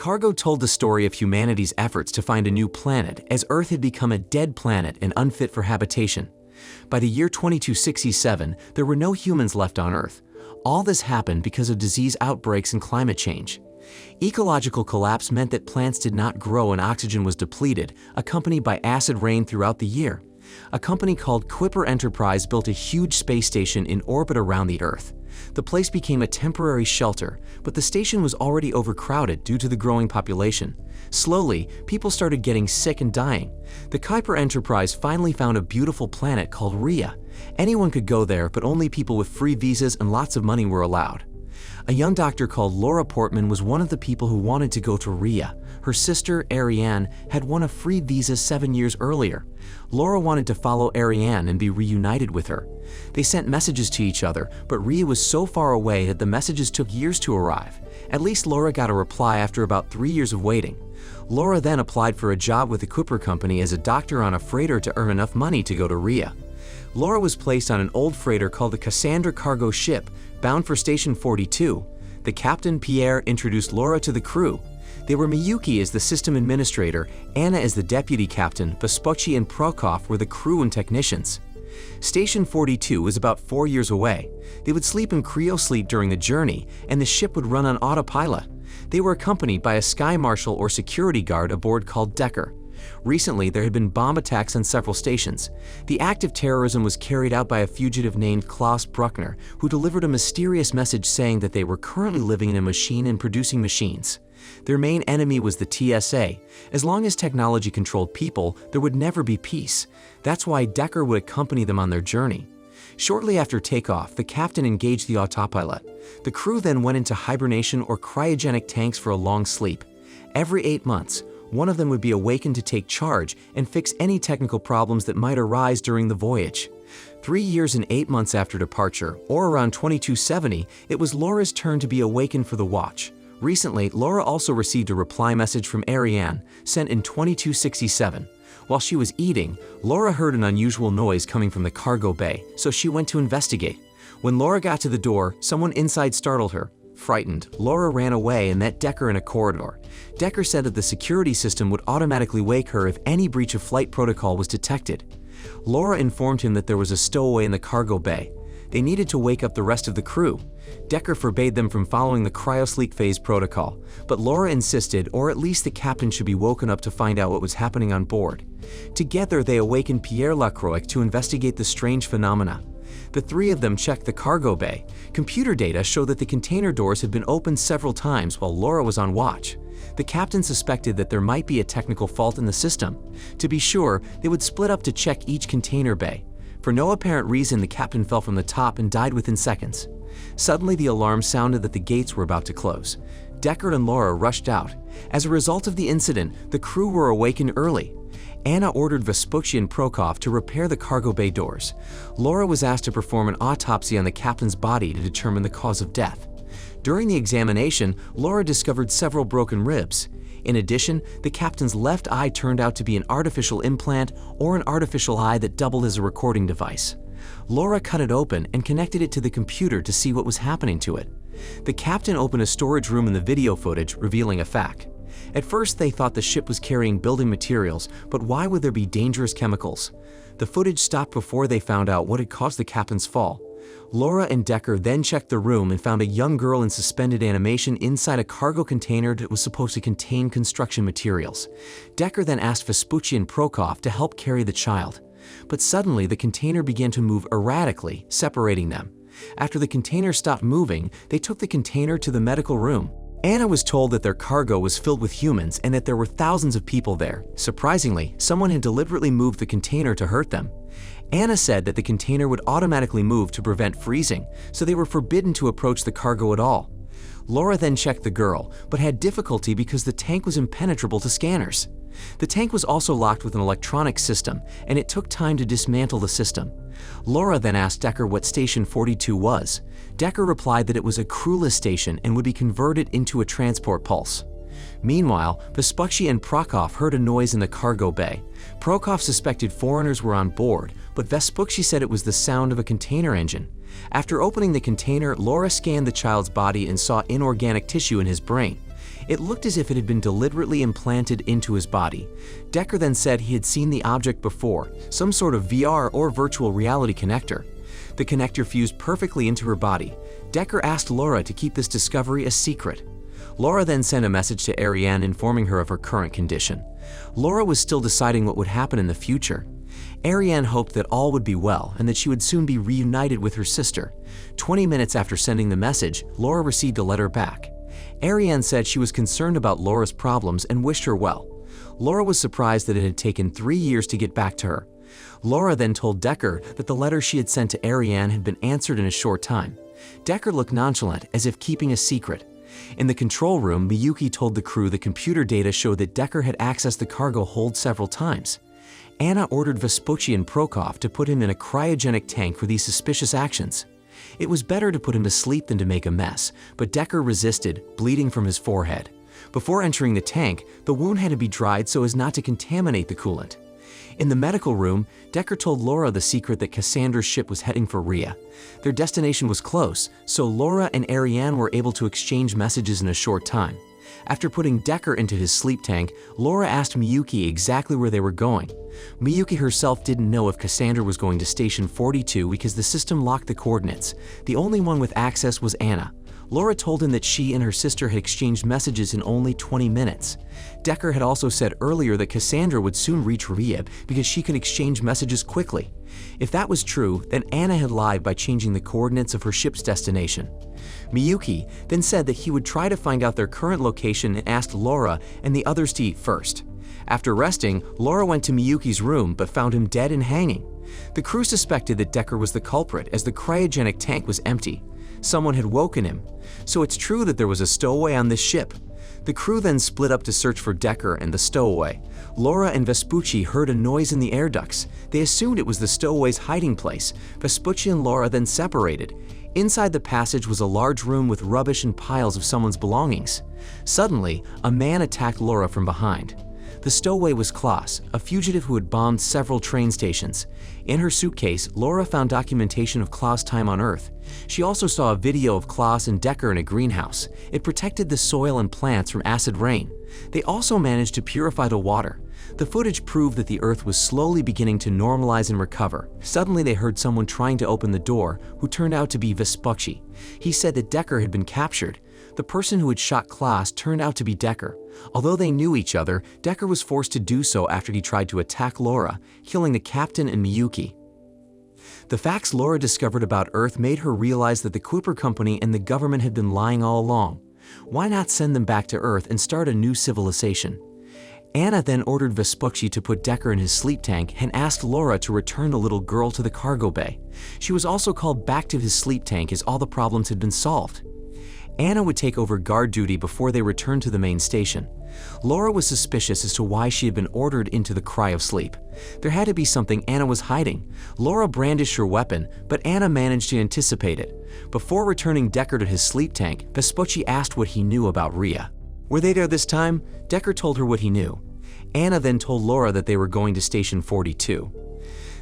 cargo told the story of humanity's efforts to find a new planet, as Earth had become a dead planet and unfit for habitation. By the year 2267, there were no humans left on Earth. All this happened because of disease outbreaks and climate change. Ecological collapse meant that plants did not grow and oxygen was depleted, accompanied by acid rain throughout the year. A company called Kuiper Enterprise built a huge space station in orbit around the Earth. The place became a temporary shelter, but the station was already overcrowded due to the growing population. Slowly, people started getting sick and dying. The Kuiper Enterprise finally found a beautiful planet called Rhea. Anyone could go there, but only people with free visas and lots of money were allowed. A young doctor called Laura Portman was one of the people who wanted to go to Rhea. Her sister, Ariane, had won a free visa 7 years earlier. Laura wanted to follow Ariane and be reunited with her. They sent messages to each other, but Rhea was so far away that the messages took years to arrive. At least Laura got a reply after about 3 years of waiting. Laura then applied for a job with the Kuiper Company as a doctor on a freighter to earn enough money to go to Rhea. Laura was placed on an old freighter called the Cassandra cargo ship, bound for Station 42. The captain, Pierre, introduced Laura to the crew. They were Miyuki as the system administrator, Anna as the deputy captain, Vespucci and Prokop were the crew and technicians. Station 42 was about 4 years away. They would sleep in cryosleep during the journey, and the ship would run on autopilot. They were accompanied by a sky marshal or security guard aboard called Decker. Recently, there had been bomb attacks on several stations. The act of terrorism was carried out by a fugitive named Klaus Bruckner, who delivered a mysterious message saying that they were currently living in a machine and producing machines. Their main enemy was the TSA. As long as technology controlled people, there would never be peace. That's why Decker would accompany them on their journey. Shortly after takeoff, the captain engaged the autopilot. The crew then went into hibernation or cryogenic tanks for a long sleep. Every 8 months, one of them would be awakened to take charge and fix any technical problems that might arise during the voyage. 3 years and 8 months after departure, or around 2270, it was Laura's turn to be awakened for the watch. Recently, Laura also received a reply message from Ariane, sent in 2267. While she was eating, Laura heard an unusual noise coming from the cargo bay, so she went to investigate. When Laura got to the door, someone inside startled her. Frightened, Laura ran away and met Decker in a corridor. Decker said that the security system would automatically wake her if any breach of flight protocol was detected. Laura informed him that there was a stowaway in the cargo bay. They needed to wake up the rest of the crew. Decker forbade them from following the cryosleep phase protocol, but Laura insisted, or at least the captain should be woken up to find out what was happening on board. Together, they awakened Pierre Lacroix to investigate the strange phenomena. The three of them checked the cargo bay. Computer data showed that the container doors had been opened several times while Laura was on watch. The captain suspected that there might be a technical fault in the system. To be sure, they would split up to check each container bay. For no apparent reason, the captain fell from the top and died within seconds. Suddenly, the alarm sounded that the gates were about to close. Deckard and Laura rushed out. As a result of the incident, the crew were awakened early. Anna ordered Vespucci and Prokop to repair the cargo bay doors. Laura was asked to perform an autopsy on the captain's body to determine the cause of death. During the examination, Laura discovered several broken ribs. In addition, the captain's left eye turned out to be an artificial implant or an artificial eye that doubled as a recording device. Laura cut it open and connected it to the computer to see what was happening to it. The captain opened a storage room in the video footage, revealing a fact. At first, they thought the ship was carrying building materials, but why would there be dangerous chemicals? The footage stopped before they found out what had caused the captain's fall. Laura and Decker then checked the room and found a young girl in suspended animation inside a cargo container that was supposed to contain construction materials. Decker then asked Vespucci and Prokop to help carry the child. But suddenly, the container began to move erratically, separating them. After the container stopped moving, they took the container to the medical room. Anna was told that their cargo was filled with humans and that there were thousands of people there. Surprisingly, someone had deliberately moved the container to hurt them. Anna said that the container would automatically move to prevent freezing, so they were forbidden to approach the cargo at all. Laura then checked the girl, but had difficulty because the tank was impenetrable to scanners. The tank was also locked with an electronic system, and it took time to dismantle the system. Laura then asked Decker what Station 42 was. Decker replied that it was a crewless station and would be converted into a transport pulse. Meanwhile, Vespucci and Prokop heard a noise in the cargo bay. Prokop suspected foreigners were on board, but Vespucci said it was the sound of a container engine. After opening the container, Laura scanned the child's body and saw inorganic tissue in his brain. It looked as if it had been deliberately implanted into his body. Decker then said he had seen the object before, some sort of VR or virtual reality connector. The connector fused perfectly into her body. Decker asked Laura to keep this discovery a secret. Laura then sent a message to Ariane informing her of her current condition. Laura was still deciding what would happen in the future. Ariane hoped that all would be well and that she would soon be reunited with her sister. 20 minutes after sending the message, Laura received a letter back. Ariane said she was concerned about Laura's problems and wished her well. Laura was surprised that it had taken 3 years to get back to her. Laura then told Decker that the letter she had sent to Ariane had been answered in a short time. Decker looked nonchalant, as if keeping a secret. In the control room, Miyuki told the crew the computer data showed that Decker had accessed the cargo hold several times. Anna ordered Vespucci and Prokop to put him in a cryogenic tank for these suspicious actions. It was better to put him to sleep than to make a mess, but Decker resisted, bleeding from his forehead. Before entering the tank, the wound had to be dried so as not to contaminate the coolant. In the medical room, Decker told Laura the secret that Cassandra's ship was heading for Rhea. Their destination was close, so Laura and Ariane were able to exchange messages in a short time. After putting Decker into his sleep tank, Laura asked Miyuki exactly where they were going. Miyuki herself didn't know if Cassandra was going to Station 42 because the system locked the coordinates. The only one with access was Anna. Laura told him that she and her sister had exchanged messages in only 20 minutes. Decker had also said earlier that Cassandra would soon reach Rhea because she could exchange messages quickly. If that was true, then Anna had lied by changing the coordinates of her ship's destination. Miyuki then said that he would try to find out their current location and asked Laura and the others to eat first. After resting, Laura went to Miyuki's room but found him dead and hanging. The crew suspected that Decker was the culprit as the cryogenic tank was empty. Someone had woken him. So it's true that there was a stowaway on this ship. The crew then split up to search for Decker and the stowaway. Laura and Vespucci heard a noise in the air ducts. They assumed it was the stowaway's hiding place. Vespucci and Laura then separated. Inside the passage was a large room with rubbish and piles of someone's belongings. Suddenly, a man attacked Laura from behind. The stowaway was Klaus, a fugitive who had bombed several train stations. In her suitcase, Laura found documentation of Klaus' time on Earth. She also saw a video of Klaus and Decker in a greenhouse. It protected the soil and plants from acid rain. They also managed to purify the water. The footage proved that the Earth was slowly beginning to normalize and recover. Suddenly they heard someone trying to open the door, who turned out to be Vespucci. He said that Decker had been captured. The person who had shot Klaus turned out to be Decker. Although they knew each other, Decker was forced to do so after he tried to attack Laura, killing the captain and Miyuki. The facts Laura discovered about Earth made her realize that the Kuiper Company and the government had been lying all along. Why not send them back to Earth and start a new civilization? Anna then ordered Vespucci to put Decker in his sleep tank and asked Laura to return the little girl to the cargo bay. She was also called back to his sleep tank as all the problems had been solved. Anna would take over guard duty before they returned to the main station. Laura was suspicious as to why she had been ordered into the cryosleep. There had to be something Anna was hiding. Laura brandished her weapon, but Anna managed to anticipate it. Before returning Decker to his sleep tank, Vespucci asked what he knew about Rhea. Were they there this time? Decker told her what he knew. Anna then told Laura that they were going to Station 42.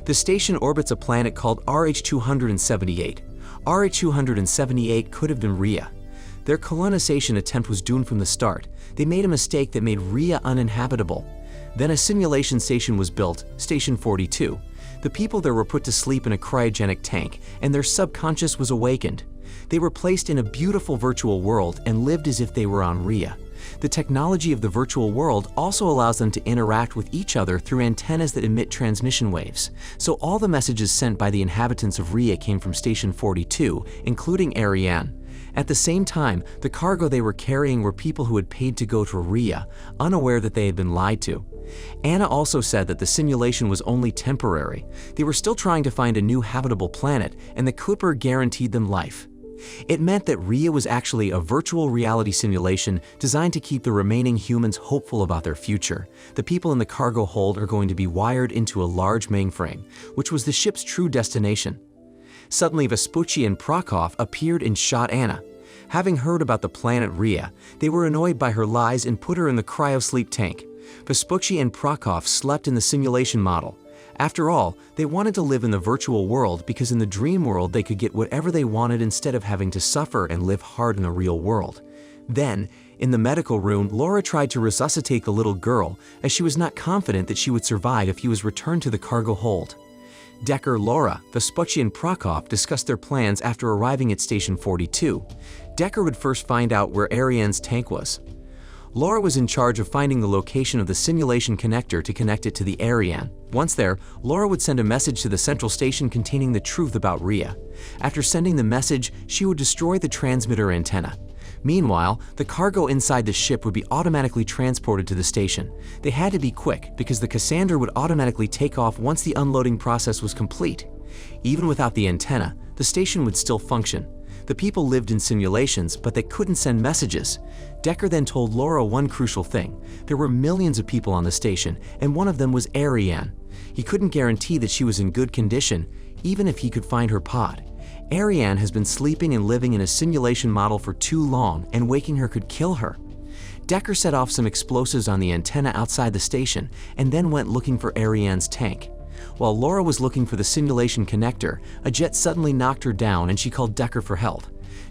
The station orbits a planet called RH-278. RH-278 could have been Rhea. Their colonization attempt was doomed from the start. They made a mistake that made Rhea uninhabitable. Then a simulation station was built, Station 42. The people there were put to sleep in a cryogenic tank, and their subconscious was awakened. They were placed in a beautiful virtual world and lived as if they were on Rhea. The technology of the virtual world also allows them to interact with each other through antennas that emit transmission waves. So all the messages sent by the inhabitants of Rhea came from Station 42, including Ariane. At the same time, the cargo they were carrying were people who had paid to go to Rhea, unaware that they had been lied to. Anna also said that the simulation was only temporary. They were still trying to find a new habitable planet, and the Kuiper guaranteed them life. It meant that Rhea was actually a virtual reality simulation designed to keep the remaining humans hopeful about their future. The people in the cargo hold are going to be wired into a large mainframe, which was the ship's true destination. Suddenly, Vespucci and Prokop appeared and shot Anna. Having heard about the planet Rhea, they were annoyed by her lies and put her in the cryosleep tank. Vespucci and Prokop slept in the simulation model. After all, they wanted to live in the virtual world because in the dream world they could get whatever they wanted instead of having to suffer and live hard in the real world. Then, In the medical room, Laura tried to resuscitate the little girl as she was not confident that she would survive if he was returned to the cargo hold. Decker, Laura, Vespucci, and Prokop discussed their plans after arriving at Station 42. Decker would first find out where Ariane's tank was. Laura was in charge of finding the location of the simulation connector to connect it to the Ariane. Once there, Laura would send a message to the central station containing the truth about Rhea. After sending the message, she would destroy the transmitter antenna. Meanwhile, the cargo inside the ship would be automatically transported to the station. They had to be quick because the Cassandra would automatically take off once the unloading process was complete. Even without the antenna, the station would still function. The people lived in simulations, but they couldn't send messages. Decker then told Laura one crucial thing. There were millions of people on the station, and one of them was Ariane. He couldn't guarantee that she was in good condition, even if he could find her pod. Ariane has been sleeping and living in a simulation model for too long, and waking her could kill her. Decker set off some explosives on the antenna outside the station, and then went looking for Ariane's tank. While Laura was looking for the simulation connector, a jet suddenly knocked her down and she called Decker for help.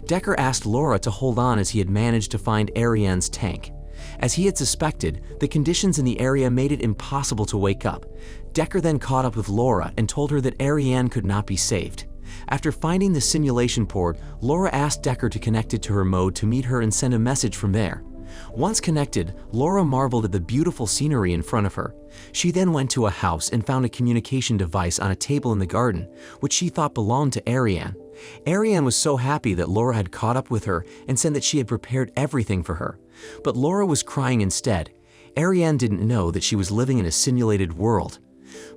Decker asked Laura to hold on as he had managed to find Ariane's tank. As he had suspected, the conditions in the area made it impossible to wake up. Decker then caught up with Laura and told her that Ariane could not be saved. After finding the simulation port, Laura asked Decker to connect it to her mode to meet her and send a message from there. Once connected, Laura marveled at the beautiful scenery in front of her. She then went to a house and found a communication device on a table in the garden, which she thought belonged to Ariane. Ariane was so happy that Laura had caught up with her and said that she had prepared everything for her. But Laura was crying instead. Ariane didn't know that she was living in a simulated world.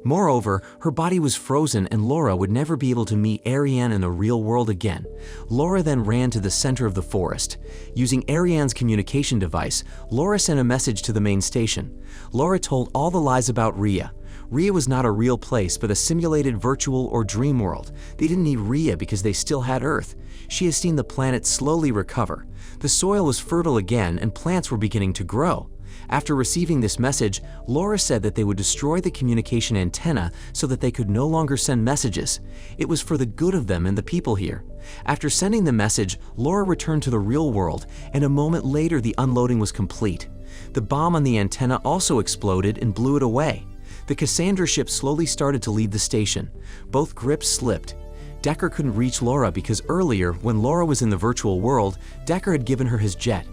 Moreover, her body was frozen and Laura would never be able to meet Ariane in the real world again. Laura then ran to the center of the forest. Using Ariane's communication device, Laura sent a message to the main station. Laura told all the lies about Rhea. Rhea was not a real place, but a simulated virtual or dream world. They didn't need Rhea because they still had Earth. She has seen the planet slowly recover. The soil was fertile again and plants were beginning to grow. After receiving this message, Laura said that they would destroy the communication antenna so that they could no longer send messages. It was for the good of them and the people here. After sending the message, Laura returned to the real world, and a moment later the unloading was complete. The bomb on the antenna also exploded and blew it away. The Cassandra ship slowly started to leave the station. Both grips slipped. Decker couldn't reach Laura because earlier, when Laura was in the virtual world, Decker had given her his jet.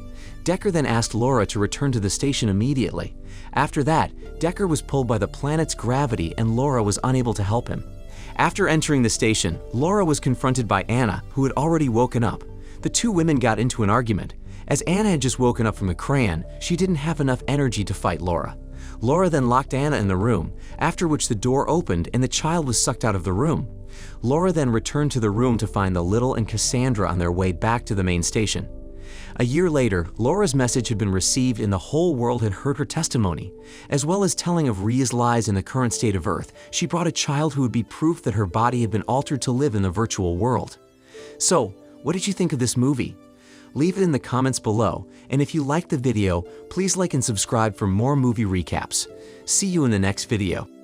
Decker then asked Laura to return to the station immediately. After that, Decker was pulled by the planet's gravity and Laura was unable to help him. After entering the station, Laura was confronted by Anna, who had already woken up. The two women got into an argument. As Anna had just woken up from the crayon, she didn't have enough energy to fight Laura. Laura then locked Anna in the room, after which the door opened and the child was sucked out of the room. Laura then returned to the room to find the little and Cassandra on their way back to the main station. A year later, Laura's message had been received and the whole world had heard her testimony. As well as telling of Rhea's lies in the current state of Earth, she brought a child who would be proof that her body had been altered to live in the virtual world. So, what did you think of this movie? Leave it in the comments below, and if you liked the video, please like and subscribe for more movie recaps. See you in the next video.